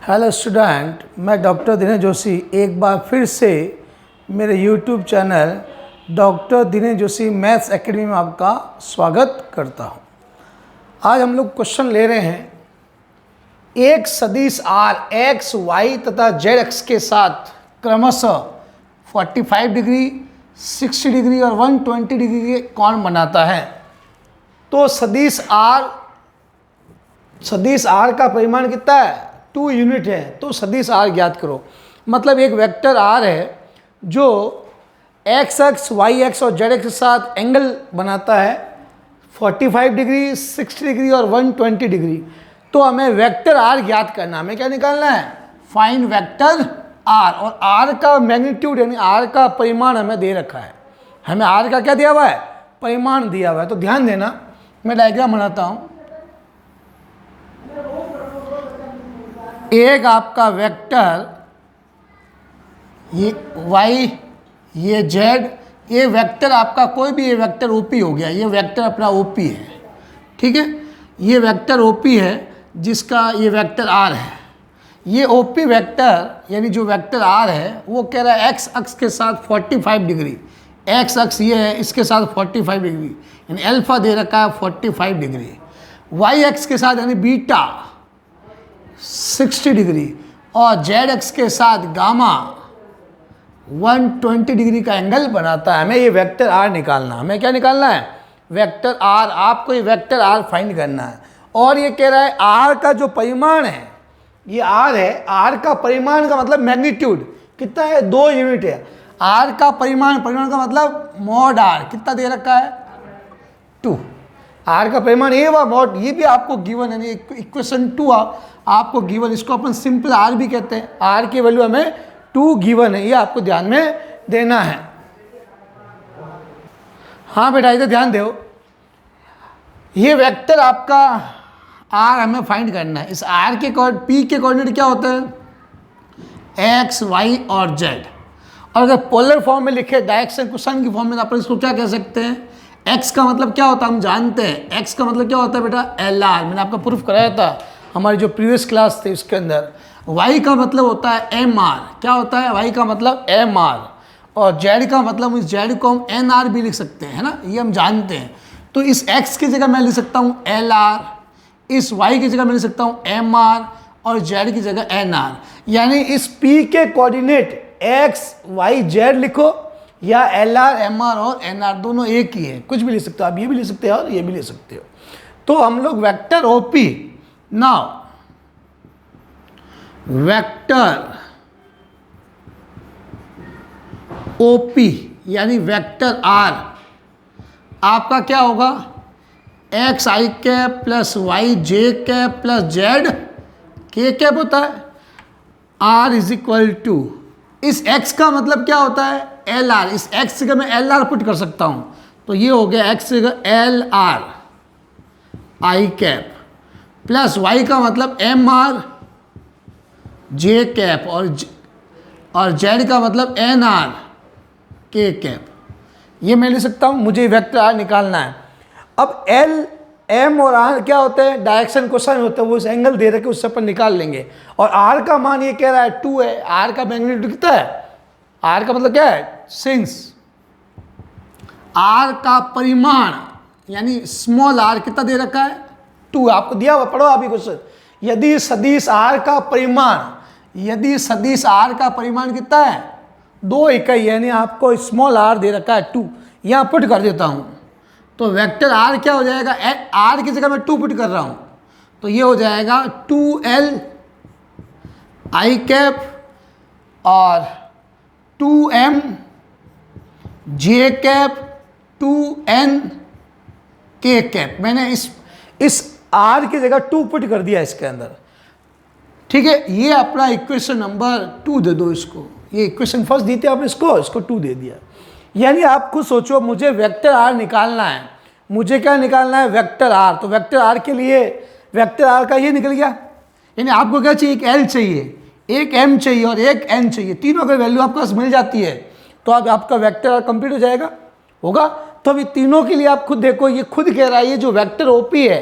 Hello student, मैं doctor Dinesh Joshi एक बार फिर से मेरे YouTube channel doctor Dinesh Joshi maths academy में आपका स्वागत करता हूं। आज हम लोग क्वेश्चन ले रहे हैं एक सदिश आर एक्स वाई तथा जेड एक्स के साथ क्रमशः 45 डिग्री 60 डिग्री और 120 डिग्री के कोण बनाता है। तो सदिश आर का परिमाण कितना है? 2 यूनिट है। तो सदिश आर ज्ञात करो। मतलब एक वेक्टर आर है जो एक्स एक्स वाई एक्स और जेड एक्स के साथ एंगल बनाता है 45 डिग्री 60 डिग्री और 120 डिग्री। तो हमें वेक्टर आर ज्ञात करना। हमें क्या निकालना है? Find vector R. और आर का मैग्नीट्यूड यानी आर का परिमाण हमें दे रखा है। हमें आर का क्या दिया हुआ है? परिमाण दिया हुआ है। तो ध्यान देना, मैं डायग्राम बनाता हूँ। एक आपका वेक्टर ये y, ये z, ये वेक्टर आपका कोई भी ये वेक्टर OP हो गया। ये वेक्टर अपना OP है, ठीक है। ये वेक्टर OP है जिसका ये वेक्टर r है। ये OP वेक्टर यानी जो वेक्टर r है वो कह रहा है x अक्ष के साथ 45 डिग्री। x अक्ष ये है, इसके साथ 45 डिग्री यानी अल्फा दे रखा है 45 डिग्री। y अक्ष के साथ यानी बीटा 60 डिग्री और जेड एक्स के साथ गामा 120 डिग्री का एंगल बनाता है। हमें ये वेक्टर आर निकालना। हमें क्या निकालना है? Vector R. आपको ये वेक्टर आर फाइंड करना है। और ये कह रहा है आर का जो परिमाण है, ये आर है, आर का परिमाण का मतलब मैग्नीट्यूड कितना है? 2 यूनिट है। आर का परिमाण का मतलब मॉड आर कितना दे रखा है? 2। आर का परिमाण ये हुआ मॉड, ये भी आपको गिवन है, इक्वेशन 2 आपको गिवन। इसको अपन सिंपल आर भी कहते हैं। आर की वैल्यू हमें 2 गिवन है, ये आपको ध्यान में देना है। हाँ बेटा, इधर ध्यान दो। ये वेक्टर आपका आर हमें फाइंड करना है। इस आर के पी के कोऑर्डिनेट क्या होते हैं? एक्स वाई और जेड। और अगर पोलर फॉर्म में लिखे, डायरेक्शन क्वेश्चन की फॉर्म में, अपन इसको क्या कह सकते हैं? एक्स का मतलब क्या होता है हम जानते हैं। एक्स का मतलब क्या होता है बेटा? L R. मैंने आपको प्रूफ कराया था हमारी जो प्रीवियस क्लास थी उसके अंदर। वाई का मतलब होता है एम आर। क्या होता है? वाई का मतलब एम आर। और जेड का मतलब, इस जेड को हम एन आर भी लिख सकते हैं, है ना, ये हम जानते हैं। तो इस एक्स की जगह मैं लिख सकता हूँ एल आर, इस वाई की जगह मैं लिख सकता हूँ एम आर और जेड की जगह एन आर। यानी इस पी के कोऑर्डिनेट एक्स वाई जेड लिखो या एल आर एम आर और एन आर दोनों एक ही है। कुछ भी लिख सकते हो आप, ये भी लिख सकते हो और ये भी लिख सकते हो। तो हम लोग vector OP, now vector OP यानी वेक्टर आर आपका क्या होगा? एक्स आई कैप प्लस वाई जे कैप प्लस जेड के कैप होता है। आर इज इक्वल टू, इस x का मतलब क्या होता है? L are. इस x जगह मैं एल आर पुट कर सकता हूं। तो ये हो गया x जगह एल आर आई कैप प्लस y का मतलब एम आर जे कैप और z का मतलब एन आर के कैप। ये मैं लिख सकता हूं। मुझे वेक्टर आर निकालना है। अब एल एम और आर क्या होते हैं? डायरेक्शन क्वेश्चन होता है, वो इस एंगल दे रखे उससे अपन निकाल लेंगे। और आर का मान ये कह रहा है 2 है। आर का मैग्नीट्यूड कितना है? आर का मतलब क्या है? सिंस आर का परिमाण यानी स्मॉल आर कितना दे रखा है? 2। आपको दिया हुआ, पढ़ो अभी क्वेश्चन। यदि सदिश आर का परिमाण कितना है? 2 इकाई, यानी आपको स्मॉल आर दे रखा है 2। यहाँ पुट कर देता हूँ। तो वेक्टर आर क्या हो जाएगा? आर की जगह मैं 2 पुट कर रहा हूँ। तो ये हो जाएगा 2l आई कैप और 2m जे कैप 2n के कैप। मैंने इस r की जगह 2 पुट कर दिया इसके अंदर, ठीक है। ये अपना इक्वेशन नंबर 2 दे दो इसको। ये इक्वेशन फर्स्ट दी थी आपने, इसको 2 दे दिया। यानी आप खुद सोचो, मुझे वेक्टर आर निकालना है। मुझे क्या निकालना है? Vector R. तो वेक्टर आर के लिए वेक्टर आर का ये निकल गया। यानी आपको क्या चाहिए? एक एल चाहिए, एक एम चाहिए और एक एन चाहिए। तीनों अगर वैल्यू आपके पास मिल जाती है तो आपका वेक्टर आर कंप्लीट हो जाएगा, होगा। तो अभी तीनों के लिए आप खुद देखो, ये खुद कह रहा है ये जो वेक्टर ओपी है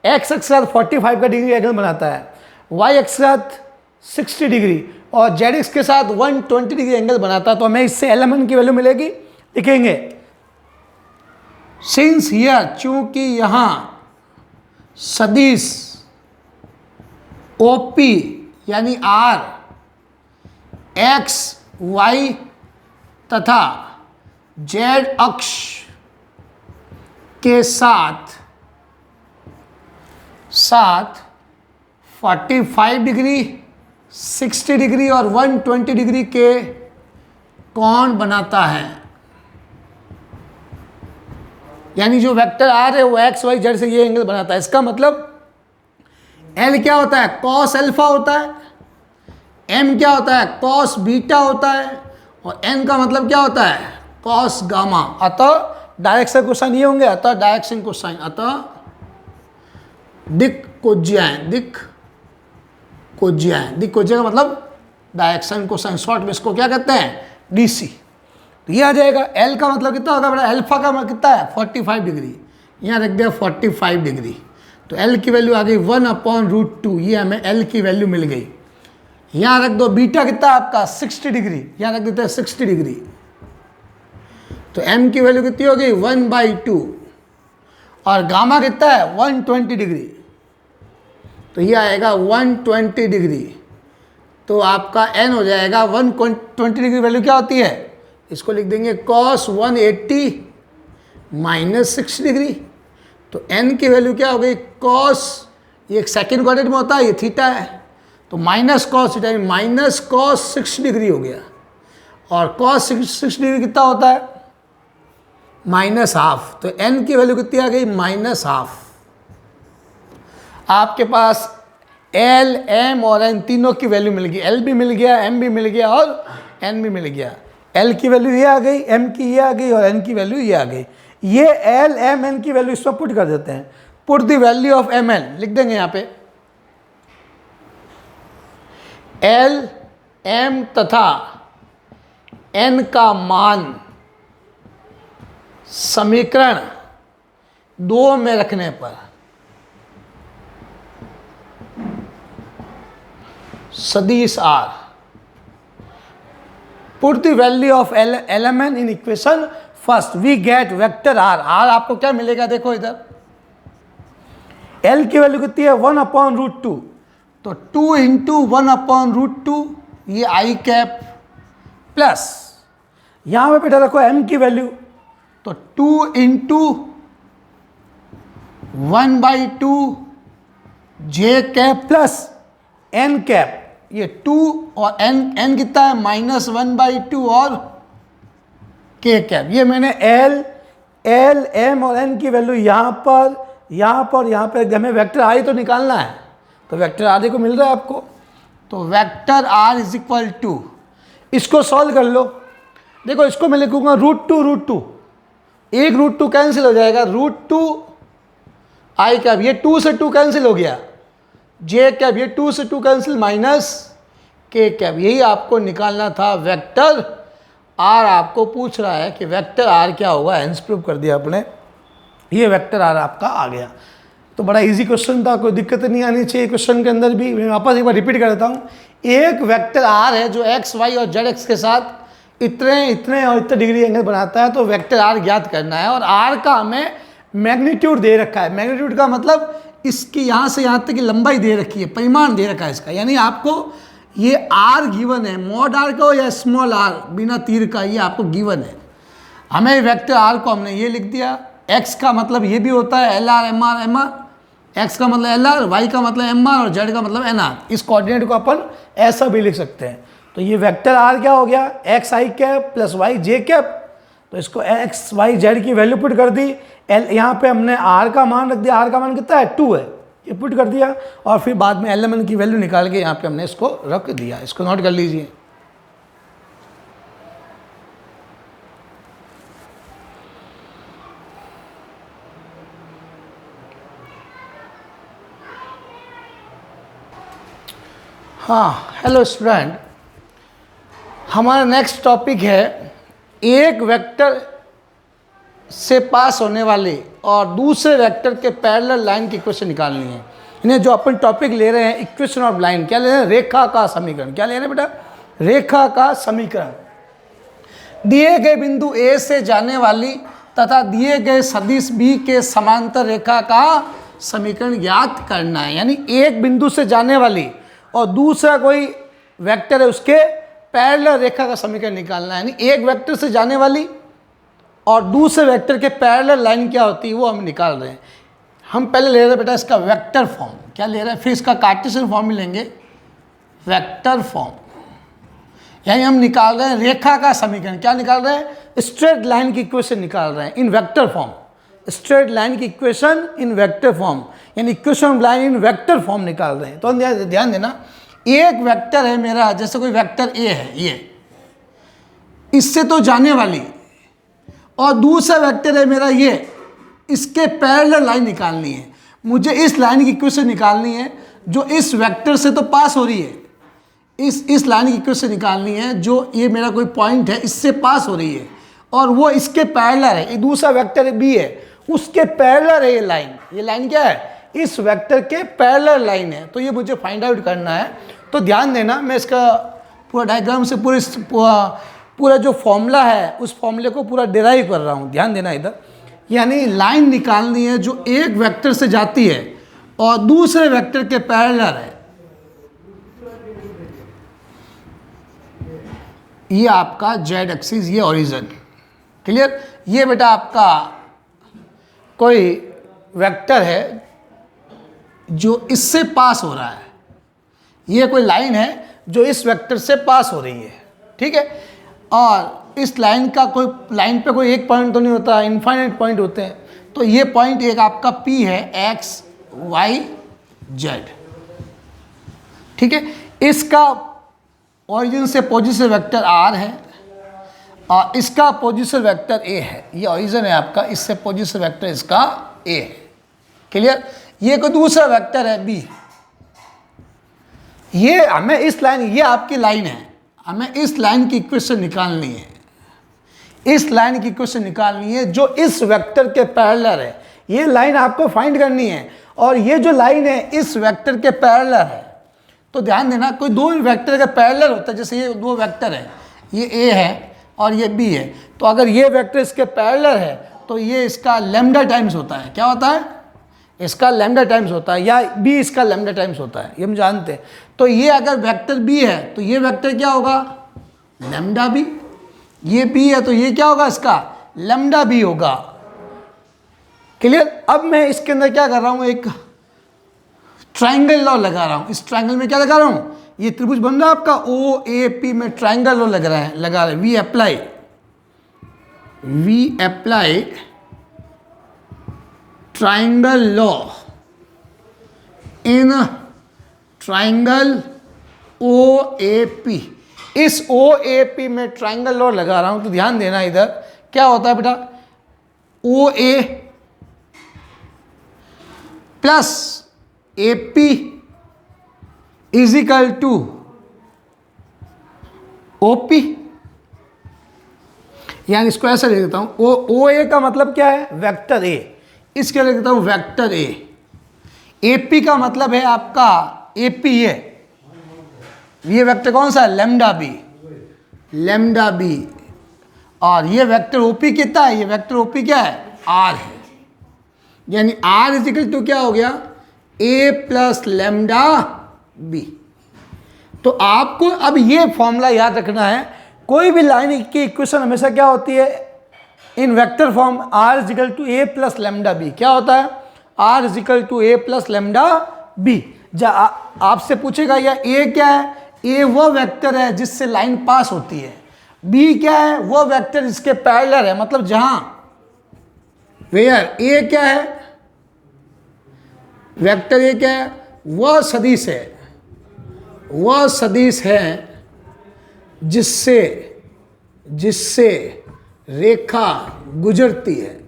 एक्स के साथ 45 का डिग्री एंगल बनाता है, वाई एक्स के साथ 60 डिग्री और जेड एक्स के साथ 120 डिग्री एंगल बनाता है, तो हमें इससे एल की वैल्यू मिलेगी, लिखेंगे सिंस हियर, चूंकि यहाँ सदिश ओपी यानी आर एक्स वाई तथा जेड अक्ष के साथ 45 डिग्री, 60 डिग्री और 120 डिग्री के कोण बनाता है। यानी जो वेक्टर आर है वो एक्स वाई जेड से ये एंगल बनाता है। इसका मतलब एल क्या होता है, कॉस अल्फा होता है, एम क्या होता है, कॉस बीटा होता है, और एन का मतलब क्या होता है, कॉस गामा। अतः डायरेक्शन कोसाइन ये होंगे, अतः डायरेक्शन कोसाइन, अतः दिक कोज्याएं, दिक कोज्याएं का मतलब डायरेक्शन कोसाइन, शॉर्ट में इसको क्या कहते हैं, डीसी। तो ये आ जाएगा। एल का मतलब कितना होगा बेटा, अल्फा का मतलब कितना है 45 डिग्री, यहाँ रख दिया 45 डिग्री, तो एल की वैल्यू आ गई 1/√2, ये हमें एल की वैल्यू मिल गई। यहाँ रख दो बीटा कितना है आपका 60 डिग्री, यहाँ रख देते हैं 60 डिग्री, तो एम की वैल्यू कितनी होगी 1/2, और गामा कितना है 120 डिग्री, तो ये आएगा 120 डिग्री, तो आपका एन हो जाएगा 120 डिग्री वैल्यू क्या होती है, इसको लिख देंगे cos 180 माइनस 60 डिग्री, तो एन की वैल्यू क्या हो गई cos, ये एक सेकेंड क्वाड्रेंट में होता है, ये थीटा है, तो minus cos theta minus cos 60 degree हो गया, और cos 60 डिग्री कितना होता है -½ तो n की वैल्यू कितनी आ गई -½ आपके पास L, M और N तीनों की वैल्यू मिल गई, L भी मिल गया, M भी मिल गया और N भी मिल गया। L की वैल्यू ये आ गई, M की ये आ गई और N की वैल्यू ये आ गई। ये L, M, N की वैल्यू इसमें पुट कर देते हैं, put the value of MN लिख देंगे यहाँ पे, L, M तथा N का मान समीकरण 2 में रखने पर सदिश R, put the value of element in equation first, we get vector R। R आपको क्या मिलेगा, देखो इधर L की वैल्यू कितनी है 1/√2, तो 2 × 1/√2 ये आई कैप प्लस यहाँ पे बेटा देखो M की वैल्यू, तो 2 × 1/2 जे कैप प्लस n कैप, ये 2 और n कितना है -1/2 और k कैप। ये मैंने L, M और n की वैल्यू यहाँ पर हमें वेक्टर r तो निकालना है, तो वेक्टर r को मिल रहा है आपको, तो वेक्टर r = इसको सॉल्व कर लो। देखो इसको मैं लिखूंगा √2, एक √2 कैंसिल हो जाएगा, √2 आई कैप, ये 2 से 2 कैंसिल हो गया, जे कैप ये 2 से 2 कैंसिल माइनस के कैप, यही आपको निकालना था वेक्टर आर। आपको पूछ रहा है कि वेक्टर आर क्या होगा, हेंस प्रूव कर दिया आपने, ये वेक्टर आर आपका आ गया। तो बड़ा इजी क्वेश्चन था, कोई दिक्कत नहीं आनी चाहिए क्वेश्चन के अंदर भी। मैं वापस एक बार रिपीट कर देता हूँ, एक वेक्टर आर है जो एक्स वाई और जेड एक्स के साथ इतने और इतने डिग्री एंगल बनाता है, तो वेक्टर आर ज्ञात करना है। और आर का हमें मैग्नीट्यूड दे रखा है, मैग्नीट्यूड का मतलब इसकी यहाँ से यहाँ तक की लंबाई दे रखी है, परिमाण दे रखा है इसका, यानी आपको ये आर गिवन है, मॉड आर का हो या स्मॉल आर बिना तीर का, ये आपको गिवन है। हमें वेक्टर आर को हमने ये लिख दिया, एक्स का मतलब ये भी होता है L R M R, x का मतलब एल आर, वाई का मतलब एम आर और जेड का मतलब एन आर। इस कोऑर्डिनेट को अपन ऐसा भी लिख सकते हैं। तो ये वेक्टर आर क्या हो गया, एक्स आई कैप प्लस वाई जे कैप, तो इसको एक्स वाई जेड की वैल्यू पुट कर दी। एल यहाँ पे हमने आर का मान रख दिया, आर का मान कितना है 2 है, ये पुट कर दिया, और फिर बाद में एलिमेंट की वैल्यू निकाल के यहाँ पे हमने इसको रख दिया। इसको नोट कर लीजिए। हाँ, हेलो स्टूडेंट, हमारा नेक्स्ट टॉपिक है एक वेक्टर से पास होने वाले और दूसरे वेक्टर के पैरेलल लाइन की इक्वेशन निकालनी है। इन्हें जो अपन टॉपिक ले रहे हैं इक्वेशन ऑफ लाइन, क्या ले रहे हैं, रेखा का समीकरण। क्या ले रहे हैं बेटा, रेखा का समीकरण। दिए गए बिंदु ए से जाने वाली तथा दिए गए सदिश बी के समांतर रेखा का समीकरण ज्ञात करना है। यानी एक बिंदु से जाने वाली और दूसरा कोई वेक्टर है उसके पैरेलल रेखा का समीकरण निकालना है। यानी एक वेक्टर से जाने वाली और दूसरे वेक्टर के पैरेलल लाइन क्या होती है वो हम निकाल रहे हैं। हम पहले ले रहे हैं बेटा इसका वेक्टर फॉर्म। क्या ले रहे हैं, फिर इसका कार्टेशियन फॉर्म भी लेंगे, वेक्टर फॉर्म। यानी हम निकाल रहे हैं रेखा का समीकरण। क्या निकाल रहे हैं, स्ट्रेट लाइन की इक्वेशन निकाल रहे हैं इन वेक्टर फॉर्म। स्ट्रेट लाइन की इक्वेशन इन वेक्टर फॉर्म, यानी equation of line in vector form निकाल रहे हैं। तो ध्यान देना, एक वेक्टर है मेरा, जैसे कोई वेक्टर ए है, ये इससे तो जाने वाली, और दूसरा वेक्टर है मेरा ये, इसके पैरेलल लाइन निकालनी है। मुझे इस लाइन की इक्वेशन निकालनी है जो इस वेक्टर से तो पास हो रही है, इस लाइन की इक्वेशन निकालनी है जो ये मेरा कोई पॉइंट है इससे पास हो रही है, और वो इसके पैरेलल है। ये दूसरा वेक्टर बी है, उसके पैरेलल है ये लाइन। ये लाइन क्या है, इस वेक्टर के पैरेलल लाइन है। तो ये मुझे फाइंड आउट करना है। तो ध्यान देना, मैं इसका पूरा डायग्राम से पूरा जो फॉर्मूला है उस फॉर्मूले को पूरा डिराइव कर रहा हूँ। ध्यान देना इधर, यानी लाइन निकालनी है जो एक वेक्टर से जाती है और दूसरे वेक्टर के पैरेलल है। ये आपका जेड एक्सिस, ये ओरिजिन। क्लियर। ये बेटा आपका कोई वेक्टर है जो इससे पास हो रहा है, ये कोई लाइन है जो इस वेक्टर से पास हो रही है, ठीक है। और इस लाइन का लाइन पे कोई एक पॉइंट तो नहीं होता, इनफाइनाइट पॉइंट होते हैं। तो ये पॉइंट एक आपका पी है, एक्स वाई जेड, ठीक है। इसका ओरिजिन से पोजिशन वेक्टर आर है और इसका पोजिशन वेक्टर ए है। ये ओरिजिन है आपका, इससे पोजिशन वेक्टर इसका ए है। क्लियर। ये कोई दूसरा वेक्टर है बी। ये हमें इस लाइन, ये आपकी लाइन है, हमें इस लाइन की इक्वेशन निकालनी है। इस लाइन की इक्वेशन निकालनी है जो इस वेक्टर के पैरेलल है। ये लाइन आपको फाइंड करनी है और ये जो लाइन है इस वेक्टर के पैरेलल है। तो ध्यान देना, कोई दो वेक्टर का पैरेलल होता है, जैसे ये दो वेक्टर है, ये ए है और ये बी है। तो अगर ये वेक्टर इसके पैरेलल है तो ये इसका लैम्डा टाइम्स होता है। क्या होता है, इसका लैम्डा टाइम्स होता है, या बी इसका लैम्डा टाइम्स होता है, ये हम जानते हैं। तो ये अगर वेक्टर बी है तो ये वेक्टर क्या होगा, लैम्डा बी। ये बी है तो ये क्या होगा, इसका लैम्डा बी होगा। क्लियर। अब मैं इसके अंदर क्या कर रहा हूँ, एक ट्राइंगल लॉ लगा रहा हूँ। इस ट्राइंगल में क्या लगा रहा हूँ, ये त्रिभुज बन रहा है आपका ओ ए पी में, ट्राइंगल लॉ लगा रहे हैं। We apply triangle law in triangle O A P. इस ओ ए पी में ट्राइंगल लॉ लगा रहा हूं। तो ध्यान देना, इधर क्या होता है बेटा, O A plus A P is equal to O P. यानी इसको ऐसे लिख देता हूं, ओ ए का मतलब क्या है, वेक्टर ए। इसके लिख देता हूं वेक्टर ए। ए पी का मतलब है आपका ए पी ए। ये वेक्टर कौन सा है, लैम्डा बी, लैम्डा बी। और ये वेक्टर ओपी कितना है, ये वेक्टर ओपी क्या है, आर है। यानी आर इज इक्वल टू क्या हो गया, ए प्लस लैम्डा बी। तो आपको अब ये फॉर्मूला याद रखना है। कोई भी लाइन की इक्वेशन हमेशा क्या होती है, in vector form, R is equal to a plus lambda b. क्या होता है, R is equal to a plus lambda b. आपसे पूछेगा या ए क्या है, ए वो वेक्टर है जिससे लाइन पास होती है। बी क्या है, वो वेक्टर जिसके पैरेलल है, मतलब जहां, वेयर ए क्या है, वेक्टर ए क्या है, वह सदिश है, वह सदिश है जिससे रेखा गुजरती है।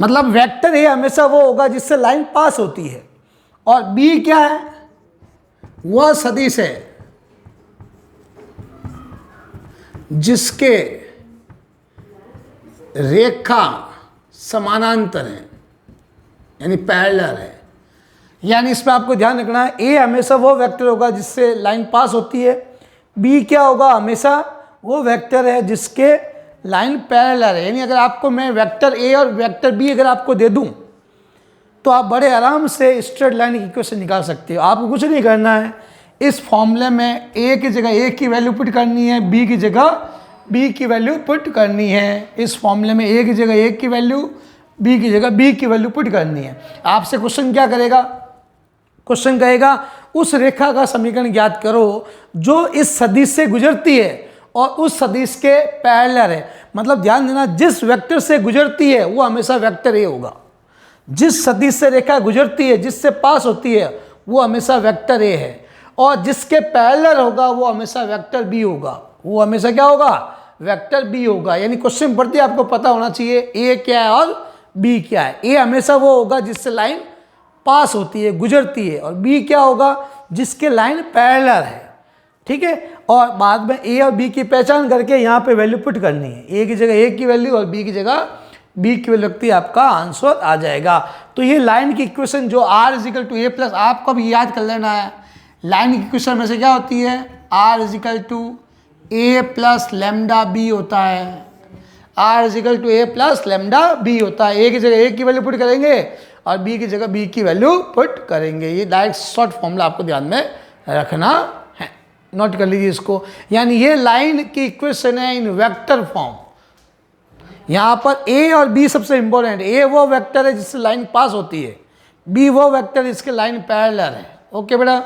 मतलब वेक्टर ए हमेशा वो होगा जिससे लाइन पास होती है। और बी क्या है, वह सदिश है जिसके रेखा समानांतर है। यानी पैरेलल है। यानी इसमें आपको ध्यान रखना है, ए हमेशा वो वेक्टर होगा जिससे लाइन पास होती है, बी क्या होगा, हमेशा वो वेक्टर है जिसके लाइन पैरेलल है। यानी अगर आपको मैं वेक्टर ए और वेक्टर बी अगर आपको दे दूं तो आप बड़े आराम से स्ट्रेट लाइन की इक्वेशन निकाल सकते हो। आपको कुछ नहीं करना है, इस फॉर्मूले में ए की जगह ए की वैल्यू पुट करनी है, बी की जगह बी की वैल्यू पुट करनी है। इस फॉर्मूले में ए की जगह ए की वैल्यू, बी की जगह बी की वैल्यू पुट करनी है। आपसे क्वेश्चन क्या करेगा, क्वेश्चन कहेगा उस रेखा का समीकरण ज्ञात करो जो इस सदिश से गुजरती है और उस सदिश के पैरेलल है। मतलब ध्यान देना, जिस वेक्टर से गुजरती है वो हमेशा वेक्टर ए होगा, जिस सदिश से रेखा गुजरती है, जिससे पास होती है, वो हमेशा वेक्टर ए है, और जिसके पैरेलल होगा वो हमेशा वेक्टर बी होगा। वो हमेशा क्या होगा, वेक्टर बी होगा। यानी क्वेश्चन पढ़ते आपको पता होना चाहिए ए क्या है और बी क्या है। ए हमेशा वो होगा जिससे लाइन पास होती है, गुजरती है, और बी क्या होगा, जिसके लाइन पैरेलल है। ठीक है, और बाद में ए और बी की पहचान करके यहाँ पे वैल्यू पुट करनी है। ए की जगह ए की वैल्यू और बी की जगह बी की वैल्यू रखती है, आपका आंसर आ जाएगा। तो ये लाइन की इक्वेशन जो r is equal to a plus, आपको भी याद कर लेना है, लाइन की इक्वेशन में से क्या होती है, r is equal to a plus lambda b होता है। r is equal to a plus lambda b होता है। ए की जगह ए की वैल्यू पुट करेंगे और बी की जगह बी की वैल्यू पुट करेंगे। ये डायरेक्ट शॉर्ट फॉर्मूला आपको ध्यान में रखना है, नोट कर लीजिए इसको। यानी ये लाइन की इक्वेशन है इन वेक्टर फॉर्म। यहाँ पर ए और बी सबसे इंपॉर्टेंट, ए वो वेक्टर है जिससे लाइन पास होती है, बी वो वेक्टर जिसके लाइन पैरेलल है। ओके बेटा।